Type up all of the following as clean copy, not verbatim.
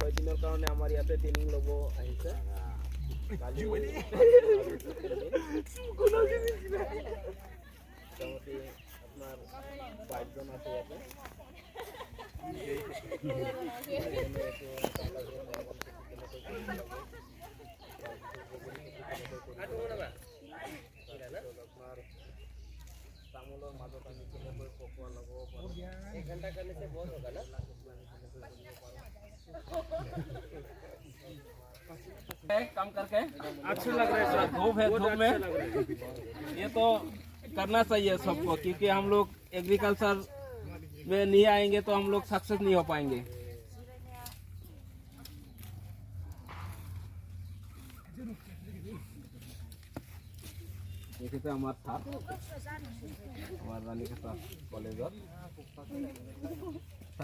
কয়দিনৰ কাৰণে আমাৰ ইয়াতে ট্ৰেইনিং ল'ব আহিছে কালি মোটামুটি আপোনাৰ 22জন আছে ইয়াতে আপোনাৰ তামোলৰ মাজত আমি কেনেকৈ পকোৱা লগাব পাৰোঁ 1 ঘণ্টা करने से बहुत होगा ना काम करके अच्छा लग रहा है सर धूप है धूप में ये तो करना चाहिए सबको क्योंकि हम लोग एग्रीकल्चर में नहीं आएंगे तो हम लोग सक्सेस नहीं हो पाएंगे देखते हमारे साथ हमारे रानी के साथ कॉलेज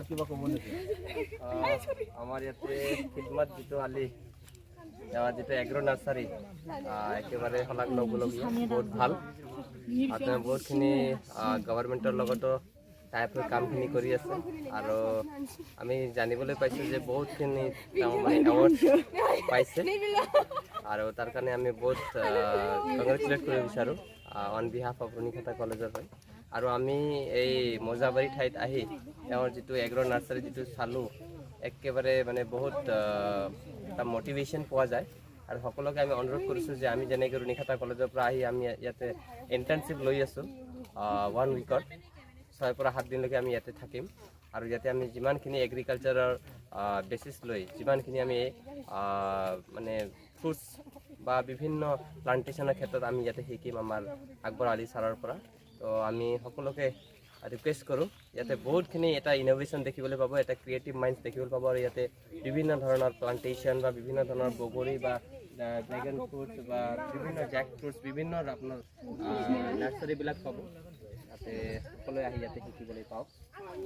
কিবা ক'ব নেকি আমাৰ ইয়াতে খিদমত যিটো আলি যিটো এগ্ৰ নাৰ্চাৰী একেবাৰে শলাগ ল'বলগীয়া বহুত ভাল আৰু বহুতখিনি গভৰ্ণমেণ্টৰ লগতো টাইপ হৈ কামখিনি কৰি আছে আৰু আমি জানিবলৈ পাইছোঁ যে বহুতখিনি এৱাৰ্ড পাইছে আৰু তাৰ কাৰণে আমি বহুত কংগ্ৰেচুলেট কৰিব বিচাৰোঁ অন বিহাফ অফ ৰুণিখাতা কলেজৰ হয় আৰু আমি এই মজাবাৰী ঠাইত আহি তেওঁৰ যিটো এগ্ৰ নাৰ্চাৰী যিটো চালোঁ একেবাৰে মানে বহুত এটা মটিভেশ্যন পোৱা যায় আৰু সকলোকে আমি অনুৰোধ কৰিছোঁ যে আমি যেনেকৈ ৰুণিখাতা কলেজৰ পৰা আহি আমি ইয়াতে ইণ্টাৰ্ণশ্বিপ লৈ আছোঁ 1 উইকত 6 পৰা 7 দিনলৈকে আমি ইয়াতে থাকিম আৰু ইয়াতে আমি যিমানখিনি এগ্ৰিকালচাৰৰ বেচিছ লৈ যিমানখিনি আমি মানে ফ্ৰুটছ বা বিভিন্ন প্লান্টেশ্যনৰ ক্ষেত্ৰত আমি ইয়াতে শিকিম আমাৰ আকবৰ আলী ছাৰৰ পৰা তো আমি সকলোকে ৰিকুৱেষ্ট কৰোঁ ইয়াতে বহুতখিনি এটা ইন'ভেশ্যন দেখিবলৈ পাব এটা ক্ৰিয়েটিভ মাইণ্ডছ দেখিবলৈ পাব আৰু ইয়াতে বিভিন্ন ধৰণৰ প্লান্টেশ্যন বা বিভিন্ন ধৰণৰ বগৰী বা ড্ৰেগন ফ্ৰুটছ বা বিভিন্ন জেক ফ্ৰুটছ বিভিন্ন আপোনাৰ নাৰ্চাৰীবিলাক পাব যাতে সকলোৱে আহি ইয়াতে শিকিবলৈ পাওক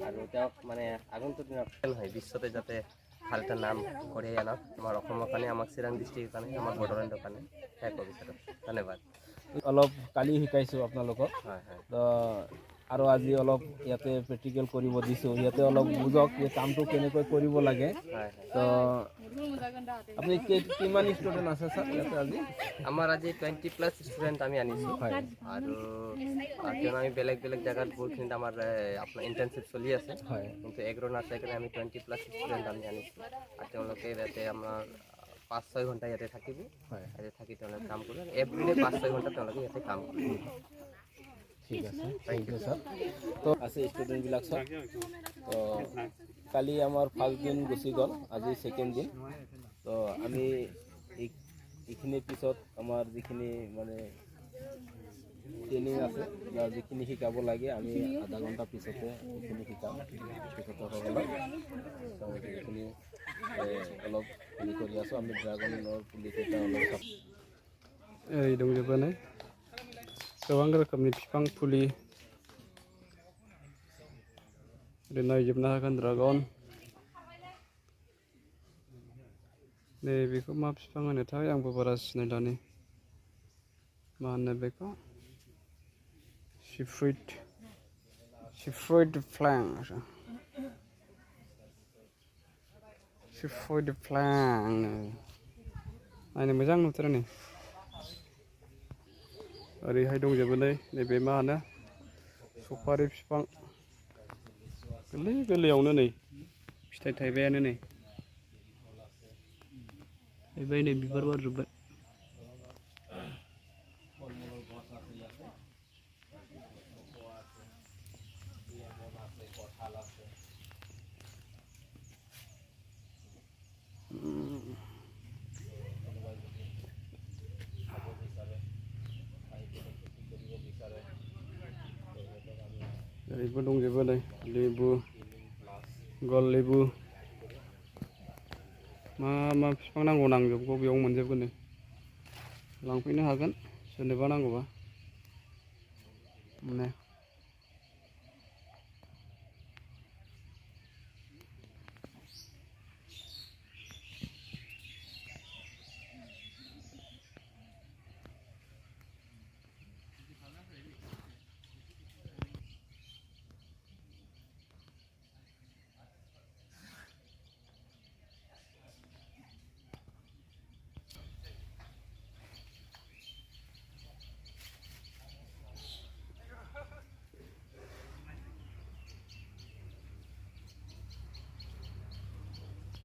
আৰু তেওঁক মানে আগন্তুক দিনত হয় বিশ্বতে যাতে ভাল এটা নাম কঢ়িয়াই আনক আমাৰ অসমৰ কাৰণে আমাক চিৰাং ডিষ্ট্ৰিক্টৰ কাৰণে আমাৰ বড়োলেণ্ডৰ কাৰণে সেয়াই ক'ব বিচাৰোঁ ধন্যবাদ অলপ কালি শিকাইছোঁ আপোনালোকক হয় হয় তো আৰু আজি অলপ ইয়াতে প্ৰেক্টিকেল কৰিব দিছোঁ ইয়াতে অলপ বুজক এই কামটো কেনেকৈ কৰিব লাগে তো আপুনি কিমান ষ্টুডেণ্ট আছে ছাৰ ইয়াতে আজি আমাৰ আজি 20+ ষ্টুডেণ্ট আমি আনিছোঁ আৰু কিয়নো আমি বেলেগ বেলেগ জেগাত বহুতখিনিত আমাৰ আপোনাৰ ইণ্টাৰ্ণশ্বিপ চলি আছে কিন্তু এগ্ৰ নাৰ্চাৰীৰ কাৰণে আমি 20+ ষ্টুডেণ্ট আমি আনিছোঁ আৰু তেওঁলোকে ইয়াতে আমাৰ 5-6 ঘণ্টা ইয়াতে থাকিব ইয়াতে থাকি তেওঁলোকে কাম কৰিব এভৰিডে 5-6 ঘণ্টা তেওঁলোকে ইয়াতে কাম কৰিব ঠিক আছে থেংক ইউ ছাৰ তো আছে ষ্টুডেণ্টবিলাক ছাৰ তো কালি আমাৰ ফাৰ্ষ্ট দিন গুচি গ'ল আজি ছেকেণ্ড দিন তো আমি এইখিনিৰ পিছত আমাৰ যিখিনি মানে ট্ৰেইনিং আছে বা যিখিনি শিকাব লাগে আমি আধা ঘণ্টা পিছতে এইখিনি শিকাম শিক্ষকসকলক তো এইখিনি অলপ হেৰি কৰি আছোঁ আমি ড্ৰাগনৰ পুলিকেইটা অলপ এই दंजोबोनो गोबां रोखोमनि बिफां फुलि ओरै नायजोबनो हागोन ड्रागन नै बेखौ मा बिफां होनोथाय आंबो बारा सिनायला नै मा होनो बेखौ सिफ्रुइट फ्लां नायनो मोजां नुथारो नै ओरैहाय दंजोबो नैबे मा होनो सफारि बिफां गोरलै गोरलैयावनो नै फिथाइ थाइबायानो नै थाइबाय नै बिबार बारजोब्बाय ओरैबो दंजोबो नै लेबु गल लेबु मा मा बिफां नांगौ नांजोबगौ बेयाव मोनजोबगोन नै लांफैनो हागोन सोरनोबा नांगौबा माने